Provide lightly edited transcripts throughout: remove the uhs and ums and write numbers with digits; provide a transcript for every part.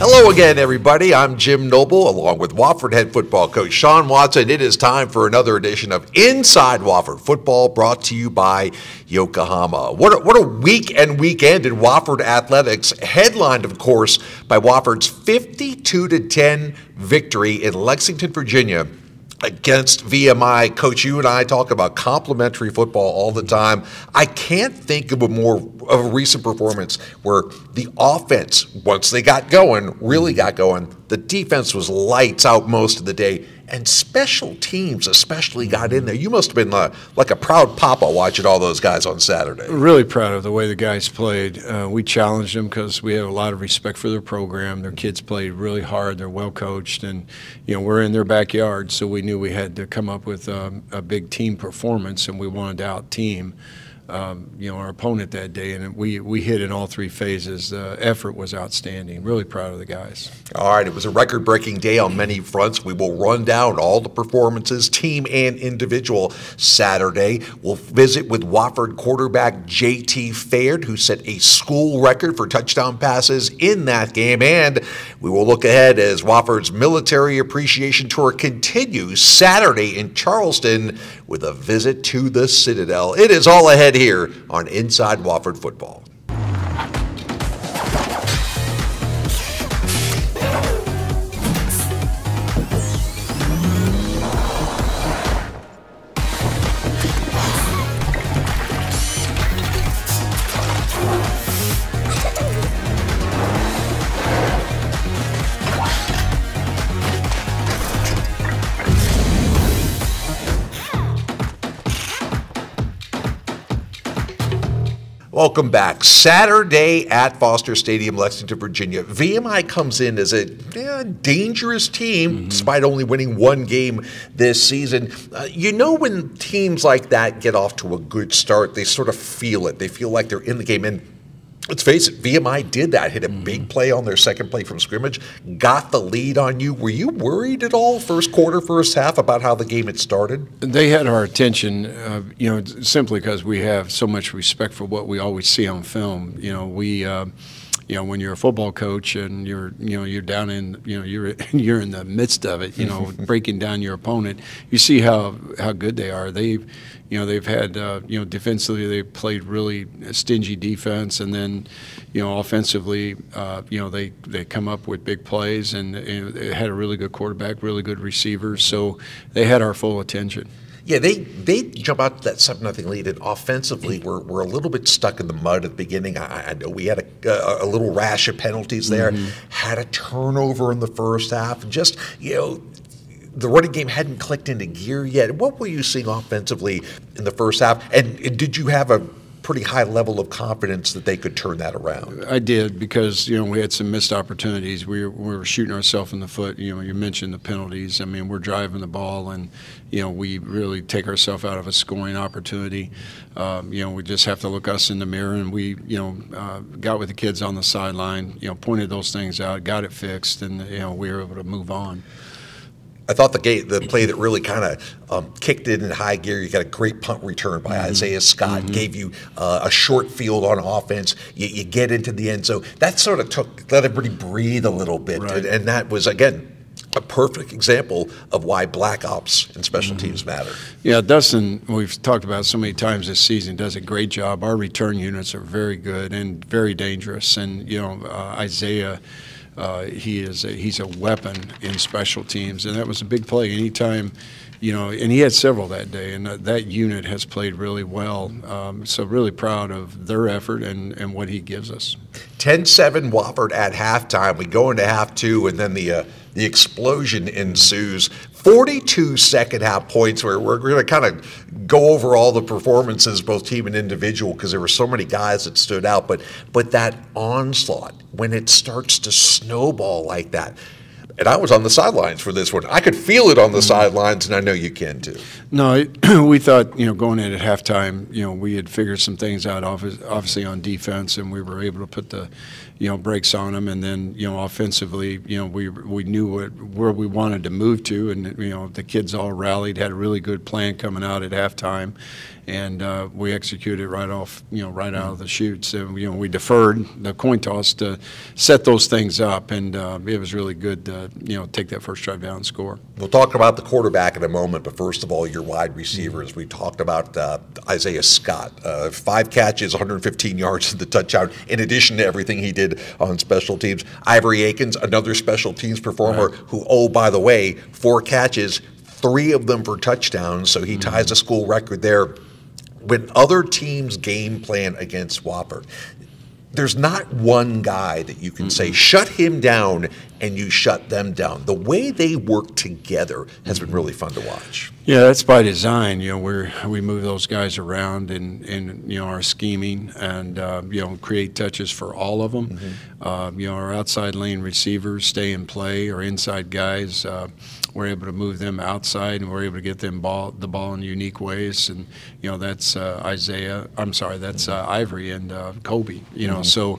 Hello again, everybody. I'm Jim Noble, along with Wofford head football coach Sean Watson. It is time for another edition of Inside Wofford Football, brought to you by Yokohama. What a week and weekend in Wofford athletics, headlined, of course, by Wofford's 52-10 victory in Lexington, Virginia, against VMI. Coach, you and I talk about complimentary football all the time. I can't think of a recent performance where the offense, once they got going, really got going. The defense was lights out most of the day, and special teams especially got in there. You must have been like a proud papa watching all those guys on Saturday. Really proud of the way the guys played. We challenged them because we have a lot of respect for their program. Their kids played really hard. They're well coached, and we're in their backyard, so we knew we had to come up with a big team performance, and we wanted to out-team our opponent that day, and we hit in all three phases. The effort was outstanding. Really proud of the guys. All right, it was a record-breaking day on many fronts. We will run down all the performances, team and individual, Saturday. We'll visit with Wofford quarterback J.T. Faird, who set a school record for touchdown passes in that game, and we will look ahead as Wofford's Military Appreciation Tour continues Saturday in Charleston with a visit to the Citadel. It is all ahead here on Inside Wofford Football. Welcome back. Saturday at Foster Stadium, Lexington, Virginia. VMI comes in as a dangerous team, despite only winning one game this season. When teams like that get off to a good start, they sort of feel it. They feel like they're in the game. And let's face it, VMI did that, hit a big play on their second play from scrimmage, got the lead on you. Were you worried at all first quarter, first half about how the game had started? They had our attention, simply because we have so much respect for what we always see on film. When you're a football coach and you're down in, you're in the midst of it, breaking down your opponent, you see how good they are. They've had, defensively they played really stingy defense, and then, offensively, they come up with big plays, and they had a really good quarterback, really good receivers, so they had our full attention. Yeah, they jump out to that 7-0 lead, and offensively we're a little bit stuck in the mud at the beginning. I know we had a little rash of penalties there, had a turnover in the first half, and just, the running game hadn't clicked into gear yet. What were you seeing offensively in the first half, and did you have a pretty high level of confidence that they could turn that around? I did, because we had some missed opportunities. We were shooting ourselves in the foot. You mentioned the penalties. I mean, we're driving the ball, and we really take ourselves out of a scoring opportunity. We just have to look us in the mirror, and we got with the kids on the sideline, pointed those things out, got it fixed, and we were able to move on. I thought the play that really kind of kicked it in high gear, you got a great punt return by Isaiah Scott, gave you a short field on offense. You get into the end zone. That sort of let everybody breathe a little bit. Right. And that was, again, a perfect example of why black ops and special teams matter. Yeah, Dustin, we've talked about so many times this season, does a great job. Our return units are very good and very dangerous. And, Isaiah, he's a weapon in special teams, and that was a big play. Anytime, and he had several that day, and that unit has played really well. So really proud of their effort and what he gives us. 10-7 Wofford at halftime. We go into half two, and then the explosion ensues. 42 second-half points where we're going to kind of go over all the performances, both team and individual, because there were so many guys that stood out. But that onslaught, when it starts to snowball like that, and I was on the sidelines for this one. I could feel it on the sidelines, and I know you can too. No, we thought, going in at halftime, we had figured some things out, obviously on defense, and we were able to put the, brakes on them. And then, offensively, we knew where we wanted to move to, and the kids all rallied, had a really good plan coming out at halftime, and we executed right off, right out of the chute. So, we deferred the coin toss to set those things up, and it was really good to, take that first drive down and score. We'll talk about the quarterback in a moment, but first of all, your wide receivers. We talked about Isaiah Scott, 5 catches, 115 yards in the touchdown, in addition to everything he did on special teams. Ivory Akins, another special teams performer, who, oh, by the way, 4 catches, 3 of them for touchdowns, so he ties the school record there. When other teams game plan against Wofford, there's not one guy that you can say, shut him down, and you shut them down. The way they work together has been really fun to watch. Yeah, that's by design. We move those guys around in our scheming, and create touches for all of them. Our outside lane receivers stay in play, or inside guys, we're able to move them outside, and we're able to get them the ball in unique ways. And that's that's Ivory and Kobe. So.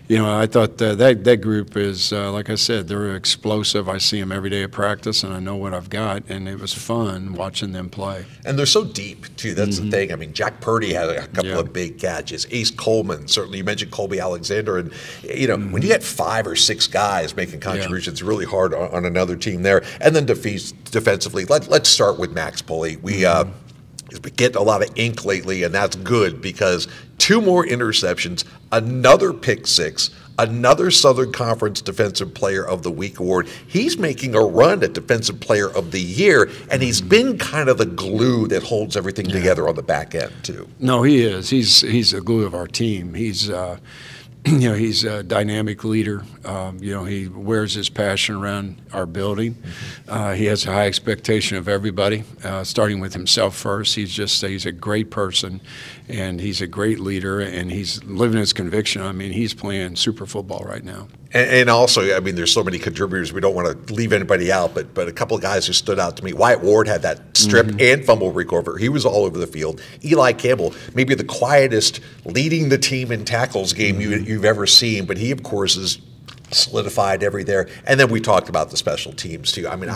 I thought that group is, like I said, they're explosive. I see them every day at practice, and I know what I've got, and it was fun watching them play. And they're so deep, too. That's the thing. I mean, Jack Purdy had a couple of big catches. Ace Coleman, certainly. You mentioned Colby Alexander. And, when you get 5 or 6 guys making contributions, it's really hard on another team there. And then defensively, let's start with Max Pulley. We get a lot of ink lately, and that's good because 2 more interceptions, another pick 6, another Southern Conference Defensive Player of the Week award. He's making a run at Defensive Player of the Year, and he's been kind of the glue that holds everything together on the back end, too. No, he is. He's the glue of our team. He's he's a dynamic leader. He wears his passion around our building. He has a high expectation of everybody, starting with himself first. He's a great person, and he's a great leader, and he's living his conviction. I mean, he's playing super football right now. And also, I mean, there's so many contributors. We don't want to leave anybody out, but a couple of guys who stood out to me. Wyatt Ward had that strip and fumble recovery. He was all over the field. Eli Campbell, maybe the quietest leading the team in tackles game you've ever seen, but he, of course, is solidified every there. And then we talked about the special teams, too. I mean,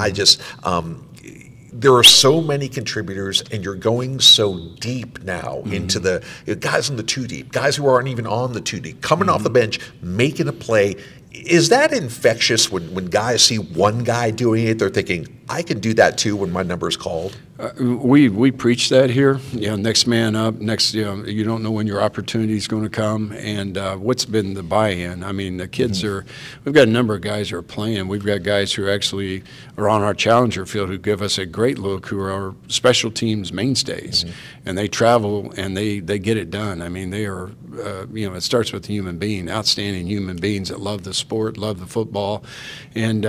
there are so many contributors, and you're going so deep now into the guys in the 2 deep, guys who aren't even on the 2 deep, coming off the bench, making a play. Is that infectious when guys see one guy doing it? They're thinking, I can do that too when my number is called? We preach that here. Next man up. Next, you don't know when your opportunity is going to come. And what's been the buy-in? I mean, the kids we've got a number of guys who are playing. We've got guys who actually are on our challenger field who give us a great look, who are our special teams mainstays. And they travel and they get it done. I mean, they are, it starts with the human being, outstanding human beings that love the sport, love the football, and,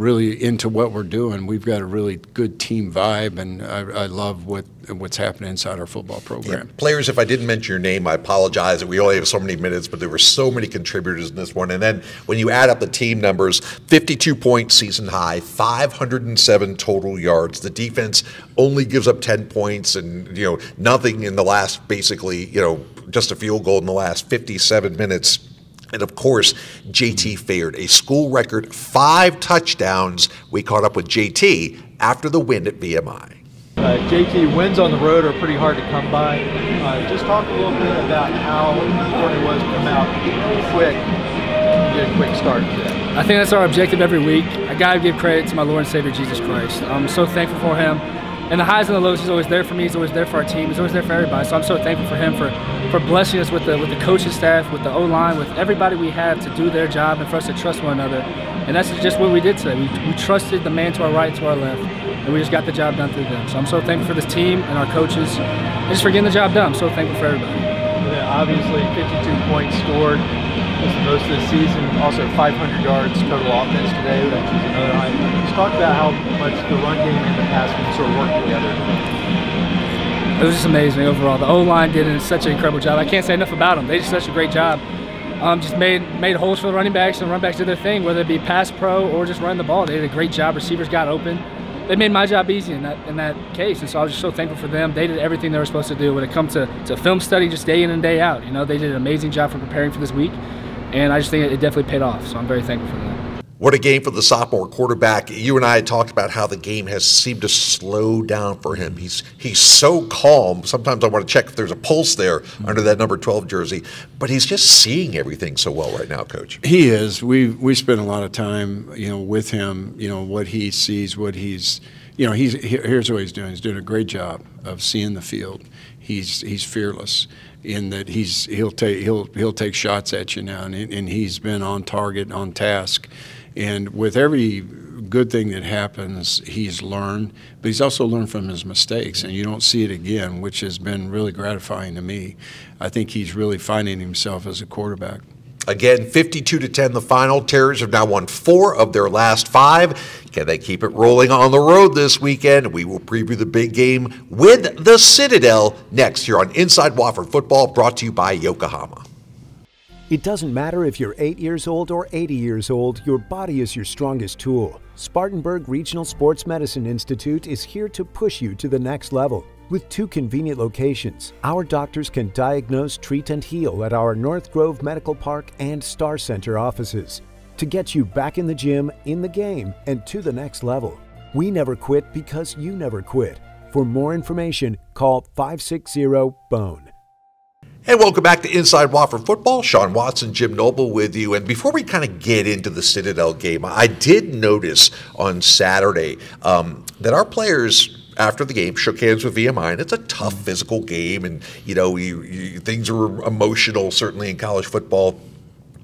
really into what we're doing. We've got a really good team vibe, and I love what's happening inside our football program. Yeah. Players, if I didn't mention your name, I apologize that we only have so many minutes, but there were so many contributors in this one. And then when you add up the team numbers, 52 points season high, 507 total yards. The defense only gives up 10 points and, nothing in the last, basically, just a field goal in the last 57 minutes. And, of course, JT fared a school record 5 touchdowns. We caught up with JT after the win at VMI. JT, wins on the road are pretty hard to come by. Just talk a little bit about how important it was to come out quick and get a quick start today. I think that's our objective every week. I got to give credit to my Lord and Savior, Jesus Christ. I'm so thankful for him. And the highs and the lows, he's always there for me. He's always there for our team. He's always there for everybody. So I'm so thankful for him for blessing us with the coaching staff, with the O-line, with everybody we have to do their job and for us to trust one another. And that's just what we did today. We trusted the man to our right, to our left, and we just got the job done through them. So I'm so thankful for this team and our coaches, and just for getting the job done. I'm so thankful for everybody. Yeah, obviously 52 points scored. That's the most of the season. Also 500 yards total offense today, which is another high. Let's talk about how much the run game and the pass game sort of work together. It was just amazing overall. The O-line did such an incredible job. I can't say enough about them. They did such a great job. Just made holes for the running backs, and the running backs did their thing, whether it be pass pro or just running the ball. They did a great job. Receivers got open. They made my job easy in that case, and so I was just so thankful for them. They did everything they were supposed to do when it comes to film study, just day in and day out. They did an amazing job for preparing for this week, and I just think it definitely paid off. So I'm very thankful for them. What a game for the sophomore quarterback. You and I had talked about how the game has seemed to slow down for him. He's so calm. Sometimes I want to check if there's a pulse there under that number 12 jersey. But he's just seeing everything so well right now, Coach. He is. We spend a lot of time, with him. What he sees, what he's, here's what he's doing. He's doing a great job of seeing the field. He's fearless in that he'll take shots at you now, and he's been on target, on task. And with every good thing that happens, he's learned, but he's also learned from his mistakes, and you don't see it again, which has been really gratifying to me. I think he's really finding himself as a quarterback. Again, 52-10 the final. Terriers have now won 4 of their last 5. Can they keep it rolling on the road this weekend? We will preview the big game with the Citadel next here on Inside Wofford Football, brought to you by Yokohama. It doesn't matter if you're 8 years old or 80 years old, your body is your strongest tool. Spartanburg Regional Sports Medicine Institute is here to push you to the next level. With 2 convenient locations, our doctors can diagnose, treat, and heal at our North Grove Medical Park and Star Center offices to get you back in the gym, in the game, and to the next level. We never quit because you never quit. For more information, call 560-BONE. And welcome back to Inside Wofford Football. Sean Watson, Jim Noble with you. And before we kind of get into the Citadel game, I did notice on Saturday that our players, after the game, shook hands with VMI, and it's a tough physical game, and things are emotional, certainly in college football.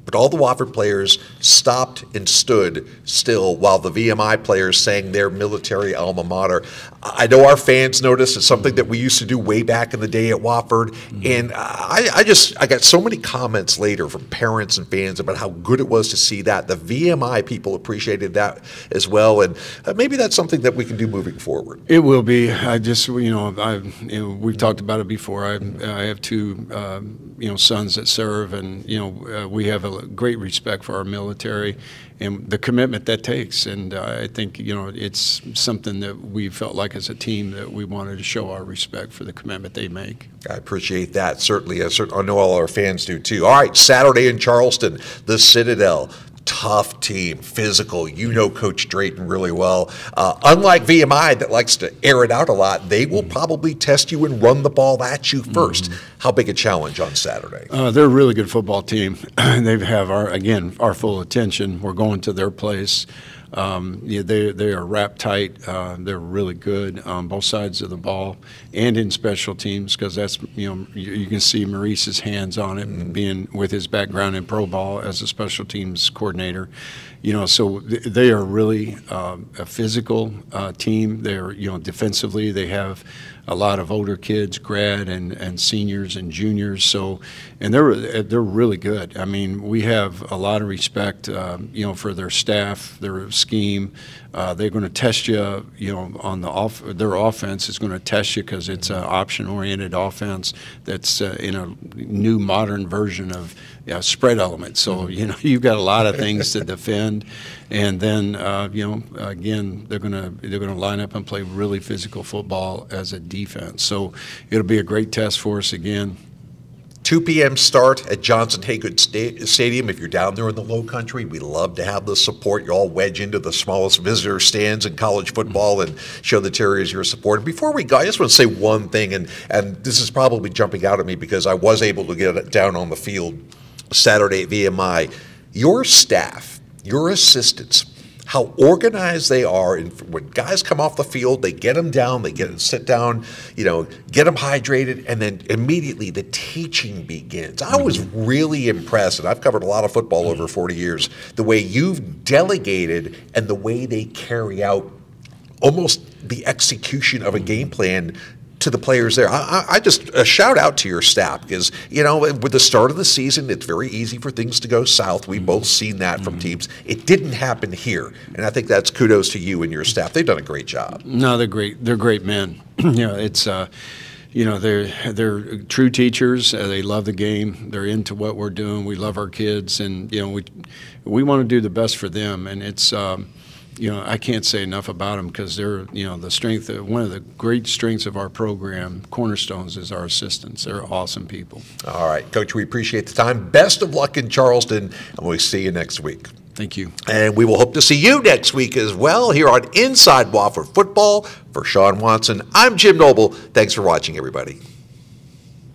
But all the Wofford players stopped and stood still while the VMI players sang their military alma mater. I know our fans noticed. It's something that we used to do way back in the day at Wofford. And I got so many comments later from parents and fans about how good it was to see that. The VMI people appreciated that as well. And maybe that's something that we can do moving forward. It will be. We've talked about it before. I have 2 sons that serve, and we have a great respect for our military and the commitment that takes. And I think it's something that we felt like as a team that we wanted to show our respect for the commitment they make. I appreciate that, certainly. I know all our fans do too. All right, Saturday in Charleston, the Citadel. Tough team, physical. Coach Drayton really well. Unlike VMI that likes to air it out a lot, they will probably test you and run the ball at you first. How big a challenge on Saturday? They're a really good football team. They have our full attention. We're going to their place. They are wrapped tight. They're really good on both sides of the ball and in special teams, because that's you can see Maurice's hands on it, being with his background in pro ball as a special teams coordinator. So they are really a physical team. They're defensively they have a lot of older kids, grad and seniors and juniors. So, and they're really good. I mean, we have a lot of respect, for their staff, their scheme. They're going to test you, on their offense is going to test you because it's an option-oriented offense that's in a new modern version of spread element. So, you've got a lot of things to defend, and then again they're going to line up and play really physical football as a defense. So it'll be a great test for us again. 2 p.m. start at Johnson Haygood Stadium. If you're down there in the Low Country, we love to have the support. You all wedge into the smallest visitor stands in college football and show the Terriers your support. And before we go, I just want to say one thing, and this is probably jumping out at me because I was able to get it down on the field Saturday at VMI. Your staff, your assistants, how organized they are. And when guys come off the field, they get them down, they get them sit down, get them hydrated, and then immediately the teaching begins. I was really impressed, and I've covered a lot of football over 40 years, the way you've delegated and the way they carry out almost the execution of a game plan to the players there. I just a shout out to your staff, because with the start of the season, it's very easy for things to go south. We've both seen that from teams. It didn't happen here, and I think that's kudos to you and your staff. They've done a great job. No, they're great. They're great men. It's they're true teachers. They love the game. They're into what we're doing. We love our kids, and we want to do the best for them. And it's I can't say enough about them, because they're, the strength. One of the great strengths of our program, cornerstones, is our assistants. They're awesome people. All right, Coach, we appreciate the time. Best of luck in Charleston, and we'll see you next week. Thank you. And we will hope to see you next week as well here on Inside Wofford Football. For Sean Watson, I'm Jim Noble. Thanks for watching, everybody.